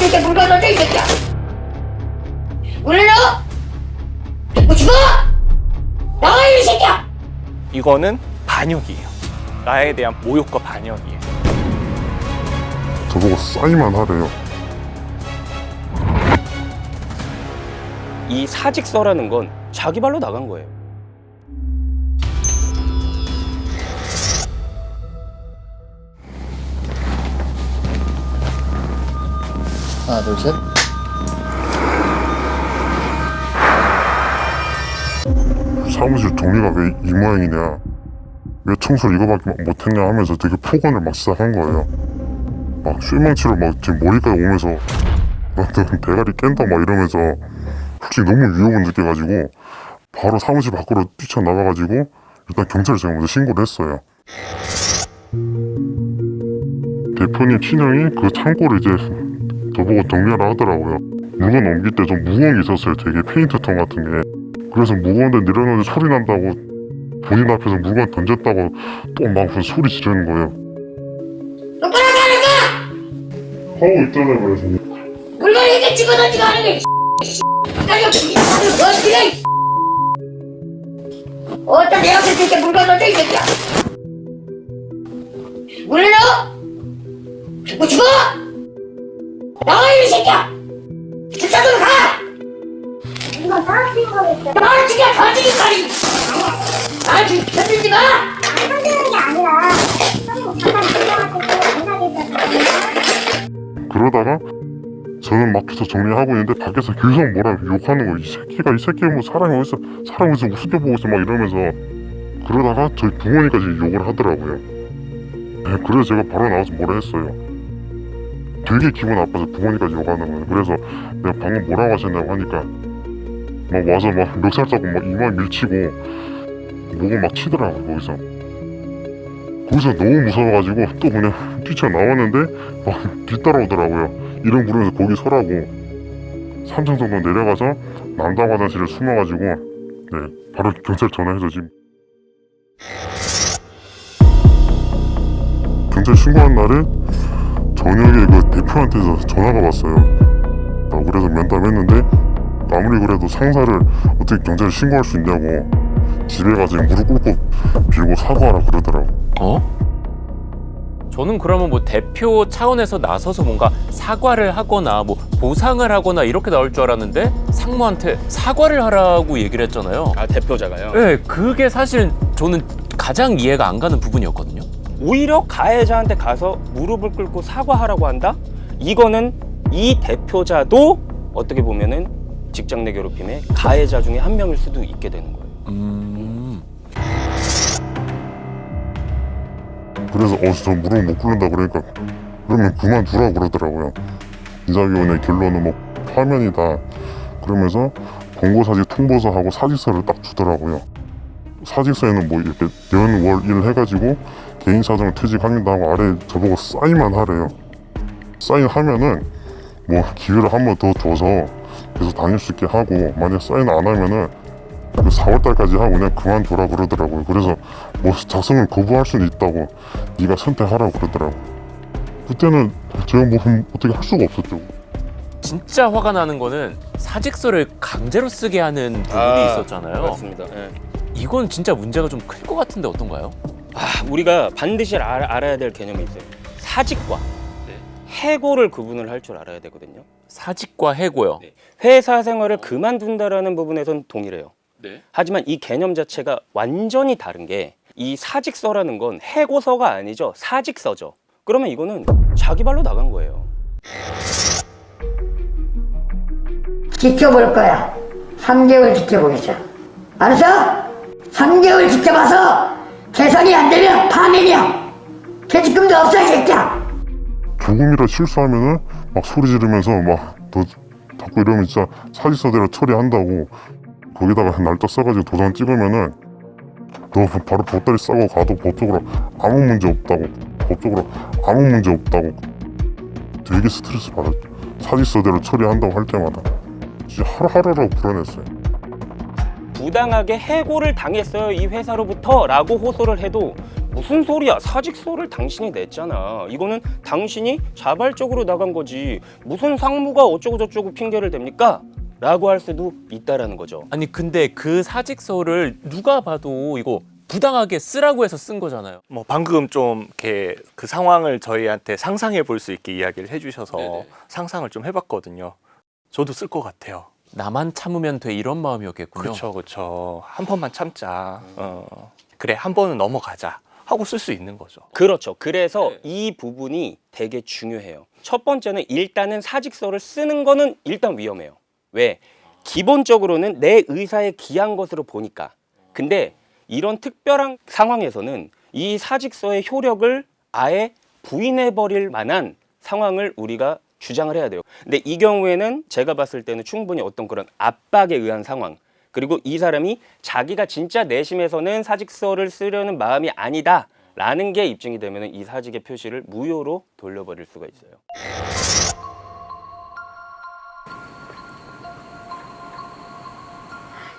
새끼야 물 가져다 이 새끼야. 물러 듣고 싶어? 나와 이 새끼야. 이거는 반역이에요. 나에 대한 모욕과 반역이에요. 저보고 싸이만 하래요. 이 사직서라는 건 자기 발로 나간 거예요. 하나, 둘, 셋. 사무실 정리가 왜 이 모양이냐, 왜 청소를 이거밖에 못했냐 하면서 되게 폭언을 막 시작한 거예요. 막 쇠망치로 막 지금 머리까지 오면서 막 대가리 깬다 막 이러면서 솔직히 너무 위협을 느껴가지고 바로 사무실 밖으로 뛰쳐나가가지고 일단 경찰에 제가 먼저 신고를 했어요. 대표님 친형이 그 창고를 이제 저보고 정리하라 하더라고요. 물건 옮길 때 좀 무거운 게 있었어요. 되게 페인트통 같은 게. 그래서 무거운데 내려놓는데 소리 난다고 본인 앞에서 물건 던졌다고 또 막 소리 지르는 거예요. 똑바로 하는 거야. 하고 있잖아요. 그래서 물건 이렇게 집어던지고 하는 게 나이 어떻게 어따 내 앞에 이렇게 물건 던져 이 새끼야. 물러 듣고 싶어? 나와 이 새끼야. 주차장으로 가. 이거 나한테 거겠어. 나를 죽여 터지기까지. 나를 지금 터지지 마. 안 흔드는 게 아니라 형님 잠깐 들려가지고 전화기했잖아요. 그러다가 저는 막 계속 정리하고 있는데 밖에서 계속 뭐라 욕하는 거예요. 이 새끼 뭐 사람이 어디서 우습게 보고 있어 막 이러면서. 그러다가 저희 부모님까지 욕을 하더라고요. 네, 그래서 제가 바로 나와서 뭐라 했어요. 되게 기분 나빠서 부모님까지 욕하는 거예요. 그래서 내가 방금 뭐라고 하셨냐고 하니까 막 와서 막 멱살 잡고 막 이마 밀치고 목을 막 치더라고요. 거기서 너무 무서워가지고 또 그냥 뛰쳐나왔는데 막 뒤따라오더라고요. 이름 부르면서 거기 서라고. 3층 정도 내려가서 남당 화장실에 숨어가지고 네 바로 경찰 전화해서 지금 경찰 신고한 날에 저녁에 그 대표한테서 전화가 왔어요. 그래서 면담했는데 아무리 그래도 상사를 어떻게 경찰에 신고할 수 있냐고 집에 가서 무릎 꿇고 빌고 사과하라 그러더라고. 저는 그러면 뭐 대표 차원에서 나서서 뭔가 사과를 하거나 뭐 보상을 하거나 이렇게 나올 줄 알았는데 상무한테 사과를 하라고 얘기를 했잖아요. 아, 대표자가요? 네, 그게 사실 저는 가장 이해가 안 가는 부분이었거든요. 오히려 가해자한테 가서 무릎을 꿇고 사과하라고 한다? 이거는 이 대표자도 어떻게 보면은 직장 내 괴롭힘의 가해자 중에 한 명일 수도 있게 되는 거예요. 그래서 저 무릎 못 꿇는다 그러니까 그러면 그만두라고 그러더라고요. 인사위원회 결론은 뭐 파면이다 그러면서 권고사직 통보서하고 사직서를 딱 주더라고요. 사직서에는 뭐 이렇게 연월일 해가지고 개인 사정을 퇴직하겠다고 아래 저보고 사인만 하래요. 사인하면은 뭐 기회를 한 번 더 줘서 계속 다닐 수 있게 하고, 만약 사인 안 하면은 그 4월달까지 하고 그냥 그만둬라 그러더라고요. 그래서 뭐 작성을 거부할 수는 있다고 네가 선택하라고 그러더라고. 그때는 제가 뭐 어떻게 할 수가 없었죠. 진짜 화가 나는 거는 사직서를 강제로 쓰게 하는 부분이 있었잖아요. 맞습니다. 예. 이건 진짜 문제가 좀 클 것 같은데 어떤가요? 우리가 반드시 알아야 될 개념이 있어요. 사직과 해고를 구분을 할 줄 알아야 되거든요. 사직과 해고요. 네. 회사 생활을 그만둔다라는 부분에선 동일해요. 네. 하지만 이 개념 자체가 완전히 다른 게, 이 사직서라는 건 해고서가 아니죠. 사직서죠. 그러면 이거는 자기 발로 나간 거예요. 지켜볼 거야. 3개월 지켜보겠어. 알았어? 3개월 지켜봐서 개선이 안 되면 파면이야. 퇴직금도 없어 이 새끼야. 조금이라도 실수하면은 막 소리 지르면서 막 너 자꾸 이러면 진짜 사직서대로 처리한다고, 거기다가 날짜 써가지고 도장 찍으면은 너 바로 보따리 싸고 가도 법적으로 아무 문제 없다고, 되게 스트레스 받았죠. 사직서대로 처리한다고 할 때마다 진짜 하루하루라고 불안했어요. 부당하게 해고를 당했어요, 이 회사로부터 라고 호소를 해도 무슨 무슨 소리야? 사직서를 당신이 냈잖아. 이거는 당신이 자발적으로 나간 거지. 무슨 상무가 어쩌고 저쩌고 핑계를 댑니까? 라고 할 수도 있다라는 거죠. 아니 근데 그 사직서를 누가 봐도 이거 부당하게 쓰라고 해서 쓴 거잖아요. 뭐 방금 좀 이렇게 그 상황을 저희한테 상상해 볼 수 있게 이야기를 해주셔서 네네. 상상을 좀 해봤거든요. 저도 쓸 것 같아요. 나만 참으면 돼 이런 마음이었겠군요. 그렇죠, 그렇죠. 한 번만 참자. 그래, 한 번은 넘어가자 하고 쓸 수 있는 거죠. 그렇죠. 그래서 네. 이 부분이 되게 중요해요. 첫 번째는 일단은 사직서를 쓰는 거는 일단 위험해요. 왜? 기본적으로는 내 의사에 기한 것으로 보니까. 근데 이런 특별한 상황에서는 이 사직서의 효력을 아예 부인해버릴 만한 상황을 우리가 주장을 해야 돼요. 근데 이 경우에는 제가 봤을 때는 충분히 어떤 그런 압박에 의한 상황, 그리고 이 사람이 자기가 진짜 내심에서는 사직서를 쓰려는 마음이 아니다 라는 게 입증이 되면 이 사직의 표시를 무효로 돌려버릴 수가 있어요.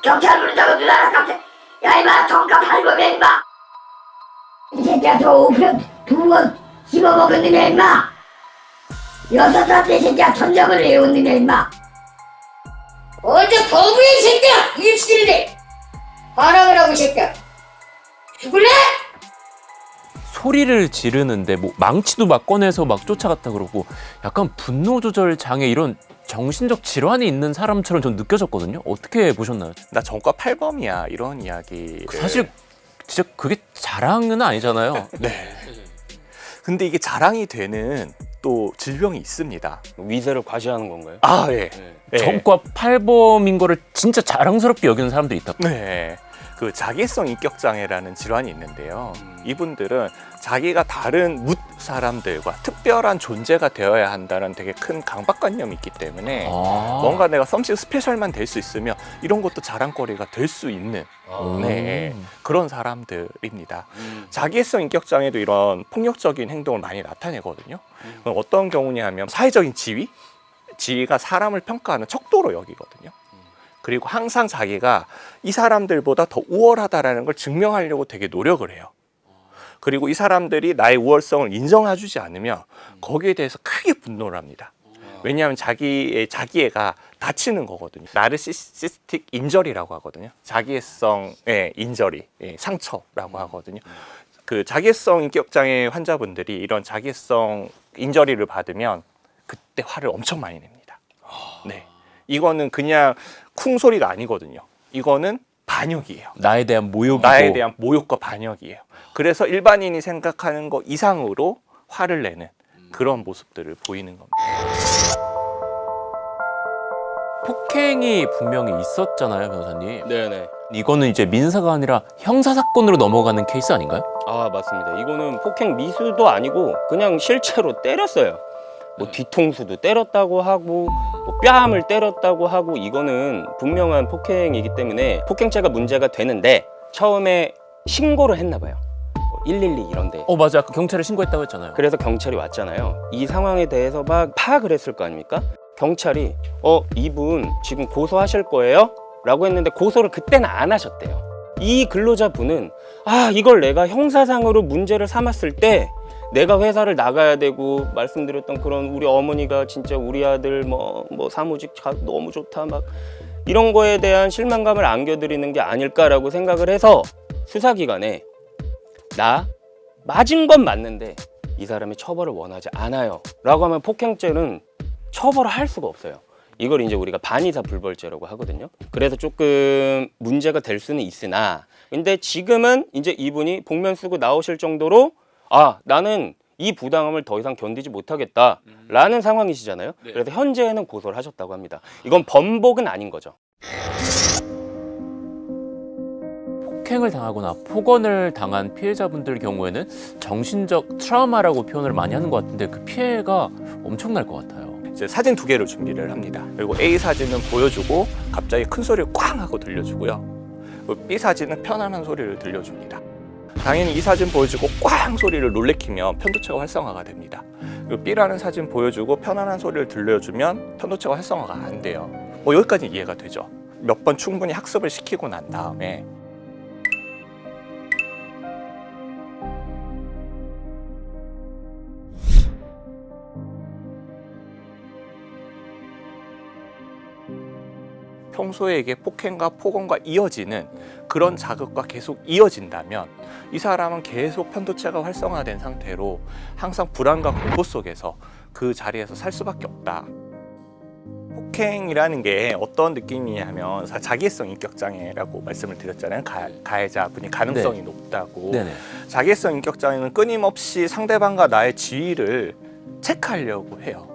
경찰 부른다고 누나랑 갑자기 야 이마 돈값 할거면 임마 이 새끼야 저 우편 2번 씹어먹었느냐 임마 6살 때 새끼야 천장을 외웠느냐 임마 언제 거부해 이 새끼야 이게 시키는데 반항을 하고 이 새끼야 죽을래? 소리를 지르는데 뭐 망치도 막 꺼내서 막 쫓아갔다 그러고 약간 분노 조절 장애 이런 정신적 질환이 있는 사람처럼 전 느껴졌거든요. 어떻게 보셨나요? 나 전과 8범이야 이런 이야기. 사실 진짜 그게 자랑은 아니잖아요. 네. 근데 이게 자랑이 되는 또 질병이 있습니다. 위세를 과시하는 건가요? 아, 예. 네. 전과 8범인 거를 진짜 자랑스럽게 여기는 사람도 있다. 네. 그 자기성 인격 장애라는 질환이 있는데요. 이분들은 자기가 다른 뭇 사람들과 특별한 존재가 되어야 한다는 되게 큰 강박관념이 있기 때문에 뭔가 내가 썸씽 스페셜만 될 수 있으면 이런 것도 자랑거리가 될 수 있는 네, 그런 사람들입니다. 자기애성 인격 장애도 이런 폭력적인 행동을 많이 나타내거든요. 그럼 어떤 경우냐 면 사회적인 지위가 사람을 평가하는 척도로 여기거든요. 그리고 항상 자기가 이 사람들보다 더 우월하다라는 걸 증명하려고 되게 노력을 해요. 그리고 이 사람들이 나의 우월성을 인정해주지 않으면 거기에 대해서 크게 분노를 합니다. 왜냐하면 자기애가 다치는 거거든요. 나르시시스틱 인저리라고 하거든요. 자기애성의 인저리, 상처라고 하거든요. 그 자기애성 인격장애 환자분들이 이런 자기애성 인저리를 받으면 그때 화를 엄청 많이 냅니다. 네, 이거는 그냥 쿵 소리가 아니거든요. 이거는 반역이에요. 나에 대한 모욕이고. 나에 대한 모욕과 반역이에요. 그래서 일반인이 생각하는 거 이상으로 화를 내는 그런 모습들을 보이는 겁니다. 폭행이 분명히 있었잖아요, 변호사님. 네네. 이거는 이제 민사가 아니라 형사 사건으로 넘어가는 케이스 아닌가요? 아, 맞습니다. 이거는 폭행 미수도 아니고 그냥 실제로 때렸어요. 뭐 뒤통수도 때렸다고 하고 뭐 뺨을 때렸다고 하고 이거는 분명한 폭행이기 때문에 폭행죄가 문제가 되는데 처음에 신고를 했나 봐요. 112 이런데. 맞아. 아까 경찰에 신고했다고 했잖아요. 그래서 경찰이 왔잖아요. 이 상황에 대해서 막 파악을 했을 거 아닙니까? 경찰이 이분 지금 고소하실 거예요? 라고 했는데 고소를 그때는 안 하셨대요. 이 근로자분은 이걸 내가 형사상으로 문제를 삼았을 때 내가 회사를 나가야 되고 말씀드렸던 그런 우리 어머니가 진짜 우리 아들 뭐 사무직 너무 좋다 막 이런 거에 대한 실망감을 안겨드리는 게 아닐까라고 생각을 해서 수사기관에 나 맞은 건 맞는데 이 사람이 처벌을 원하지 않아요 라고 하면 폭행죄는 처벌을 할 수가 없어요. 이걸 이제 우리가 반의사 불벌죄라고 하거든요. 그래서 조금 문제가 될 수는 있으나 근데 지금은 이제 이분이 복면 쓰고 나오실 정도로 나는 이 부당함을 더 이상 견디지 못하겠다 라는 상황이시잖아요. 그래서 현재는 고소를 하셨다고 합니다. 이건 번복은 아닌 거죠. 폭행을 당하거나 폭언을 당한 피해자분들 경우에는 정신적 트라우마라고 표현을 많이 하는 것 같은데 그 피해가 엄청날 것 같아요. 이제 사진 2개를 준비를 합니다. 그리고 A 사진은 보여주고 갑자기 큰 소리를 꽝 하고 들려주고요. 그리고 B 사진은 편안한 소리를 들려줍니다. 당연히 이 사진 보여주고 꽝 소리를 놀래키면 편도체가 활성화가 됩니다. 그리고 B라는 사진 보여주고 편안한 소리를 들려주면 편도체가 활성화가 안 돼요. 여기까지 이해가 되죠. 몇 번 충분히 학습을 시키고 난 다음에 평소에 폭행과 폭언과 이어지는 그런 자극과 계속 이어진다면 이 사람은 계속 편도체가 활성화된 상태로 항상 불안과 공포 속에서 그 자리에서 살 수밖에 없다. 폭행이라는 게 어떤 느낌이냐면 자기애성 인격장애라고 말씀을 드렸잖아요. 가해자분이 가능성이 높다고. 네네. 자기애성 인격장애는 끊임없이 상대방과 나의 지위를 체크하려고 해요.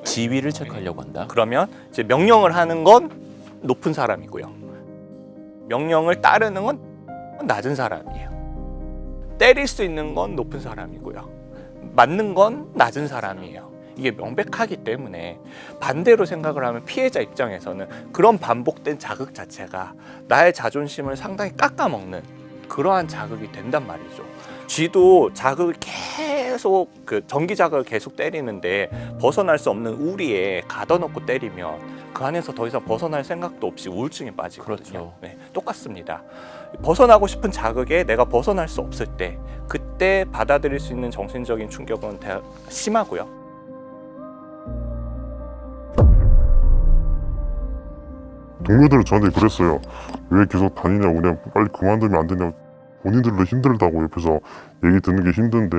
지위를 체크하려고 한다. 그러면 이제 명령을 하는 건 높은 사람이고요. 명령을 따르는 건 낮은 사람이에요. 때릴 수 있는 건 높은 사람이고요. 맞는 건 낮은 사람이에요. 이게 명백하기 때문에 반대로 생각을 하면 피해자 입장에서는 그런 반복된 자극 자체가 나의 자존심을 상당히 깎아먹는 그러한 자극이 된단 말이죠. 쥐도 자극을 계속 전기 자극을 계속 때리는데 벗어날 수 없는 우리에 가둬놓고 때리면 그 안에서 더 이상 벗어날 생각도 없이 우울증에 빠지거든요. 그렇죠. 네, 똑같습니다. 벗어나고 싶은 자극에 내가 벗어날 수 없을 때 그때 받아들일 수 있는 정신적인 충격은 심하고요. 동료들은 저한테 그랬어요. 왜 계속 다니냐고, 그냥 빨리 그만두면 안 되냐고. 본인들도 힘들다고 옆에서 얘기 듣는 게 힘든데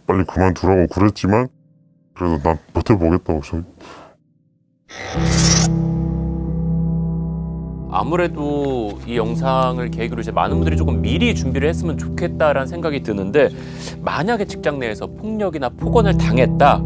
빨리 그만두라고 그랬지만 그래도 난 버텨보겠다고. 아무래도 이 영상을 계기로 이제 많은 분들이 조금 미리 준비를 했으면 좋겠다라는 생각이 드는데, 만약에 직장 내에서 폭력이나 폭언을 당했다.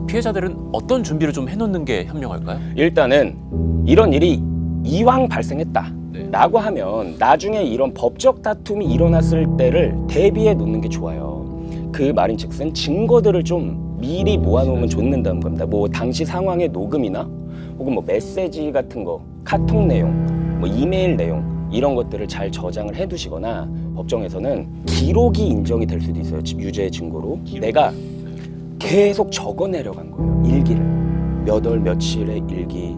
피해자들은 어떤 준비를 좀 해놓는 게 현명할까요? 일단은 이런 일이 이왕 발생했다 라고 하면 나중에 이런 법적 다툼이 일어났을 때를 대비해 놓는 게 좋아요. 그 말인즉슨 증거들을 좀 미리 모아놓으면 좋는다는 겁니다. 뭐 당시 상황의 녹음이나 혹은 뭐 메시지 같은 거, 카톡 내용, 뭐 이메일 내용 이런 것들을 잘 저장을 해두시거나, 법정에서는 기록이 인정이 될 수도 있어요. 유죄의 증거로. 내가 계속 적어내려간 거예요. 일기를. 몇 월 며칠의 일기.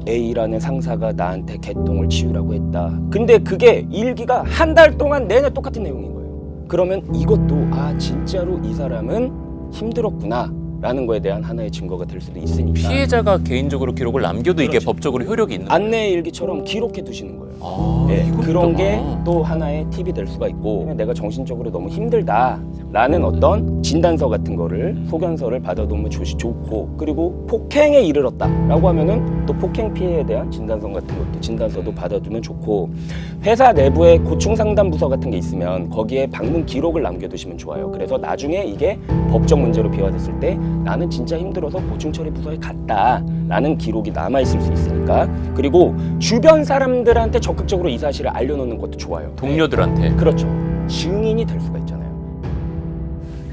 A라는 상사가 나한테 개똥을 치우라고 했다. 근데 그게 일기가 한 달 동안 내내 똑같은 내용인 거예요. 그러면 이것도 진짜로 이 사람은 힘들었구나 라는 거에 대한 하나의 증거가 될 수도 있으니까. 피해자가 개인적으로 기록을 남겨도 이게 그렇죠. 법적으로 효력이 있는 안내 일기처럼 기록해 두시는 거예요. 네, 그런 게 또 하나의 팁이 될 수가 있고, 내가 정신적으로 너무 힘들다라는 어떤 진단서 같은 거를, 소견서를 받아두면 좋고, 그리고 폭행에 이르렀다라고 하면은 또 폭행 피해에 대한 진단서 같은 것도, 진단서도 받아두면 좋고, 회사 내부에 고충 상담 부서 같은 게 있으면 거기에 방문 기록을 남겨두시면 좋아요. 그래서 나중에 이게 법적 문제로 비화됐을 때 나는 진짜 힘들어서 고충 처리 부서에 갔다라는 기록이 남아 있을 수 있으니까. 그리고 주변 사람들한테 적극적으로 이 사실을 알려놓는 것도 좋아요. 동료들한테. 그렇죠. 증인이 될 수가 있잖아요.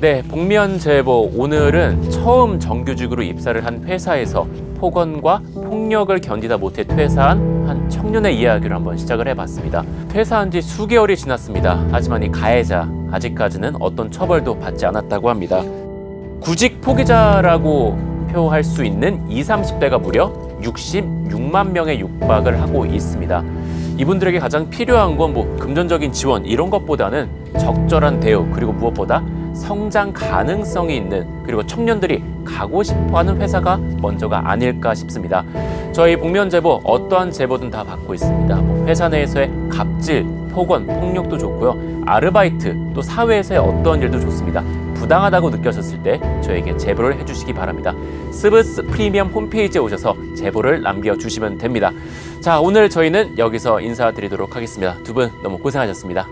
네, 복면 제보. 오늘은 처음 정규직으로 입사를 한 회사에서 폭언과 폭력을 견디다 못해 퇴사한 한 청년의 이야기를 한번 시작을 해봤습니다. 퇴사한 지 수개월이 지났습니다. 하지만 이 가해자 아직까지는 어떤 처벌도 받지 않았다고 합니다. 구직 포기자라고 표할 수 있는 20, 30대가 무려 66만 명에 육박을 하고 있습니다. 이분들에게 가장 필요한 건 뭐 금전적인 지원 이런 것보다는 적절한 대우, 그리고 무엇보다 성장 가능성이 있는, 그리고 청년들이 가고 싶어하는 회사가 먼저가 아닐까 싶습니다. 저희 복면 제보 어떠한 제보든 다 받고 있습니다. 뭐 회사 내에서의 갑질, 폭언, 폭력도 좋고요. 아르바이트, 또 사회에서의 어떠한 일도 좋습니다. 부당하다고 느껴졌을 때 저에게 제보를 해주시기 바랍니다. 스브스 프리미엄 홈페이지에 오셔서 제보를 남겨주시면 됩니다. 자, 오늘 저희는 여기서 인사드리도록 하겠습니다. 두 분 너무 고생하셨습니다.